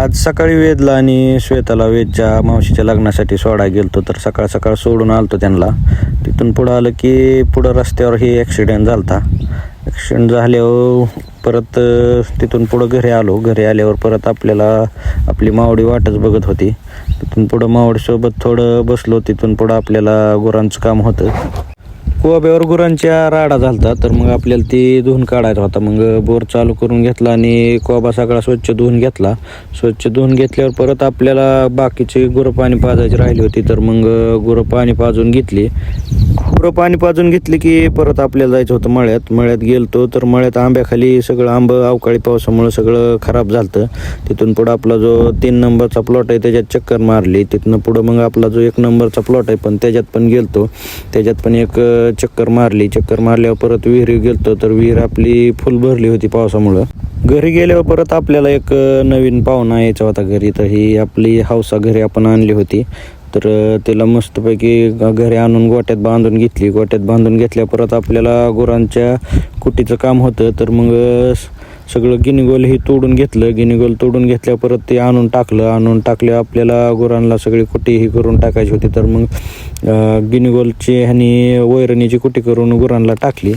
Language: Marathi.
आज सकाळी वेदला आणि श्वेताला वेदच्या मावशीच्या लग्नासाठी सोडा गेलतो, तर सकाळ सकाळ सोडून आलतो त्यांना. तिथून पुढं आलं की पुढं रस्त्यावर ही ॲक्सिडेंट झाला. ॲक्सिडेंट झाल्यावर परत तिथून पुढं घरी आलो. घरी आल्यावर परत आपल्याला आपली मावडी वाटच बघत होती. तिथून पुढं मावडीसोबत थोडं बसलो. तिथून पुढं आपल्याला गुरांचं काम होतं. कोब्यावर गुरांच्या राडा झालता, तर मग आपल्याला ती धुवून काढायचा होता. मग बोर चालू करून घेतला आणि कोबा सगळा स्वच्छ धुवून घेतला. स्वच्छ धुवून घेतल्यावर परत आपल्याला बाकीची गुरं पाणी पाजायची राहिली होती, तर मग गुरं पाणी पाजून घेतली. गुरं पाणी पाजून घेतली की परत आपल्याला जायचं होतं मळ्यात. मळ्यात गेलतो, तर मळ्यात आंब्याखाली सगळं आंबं अवकाळी पावसामुळे सगळं खराब झालं. तिथून पुढं आपला जो 3 नंबरचा प्लॉट आहे त्याच्यात चक्कर मारली. तिथनं पुढं मग आपला जो 1 नंबरचा प्लॉट आहे पण त्याच्यात पण गेलतो. त्याच्यात पण एक चक्कर मारली. चक्कर मारल्यावर परत विहिरी गेलतो, तर विहीर आपली फुल भरली होती पावसामुळं. घरी गेल्यावर परत आपल्याला एक नवीन पाहुणा यायचा होता घरी, तर ही आपली हौसा घरी आपण आणली होती. तर त्याला मस्तपैकी घरी आणून गोट्यात बांधून घेतली. गोट्यात बांधून घेतल्या परत आपल्याला गुरांच्या कुटीचं काम होतं, तर मग सगळं गिनीगोल हे तोडून घेतलं. गिनीगोल तोडून घेतल्या परत ते आणून टाकलं. आपल्याला गुरांना सगळी कुटी ही करून टाकायची होती, तर मग गिनीगोलची आणि वैरणीची कुटी करून गुरांना टाकली.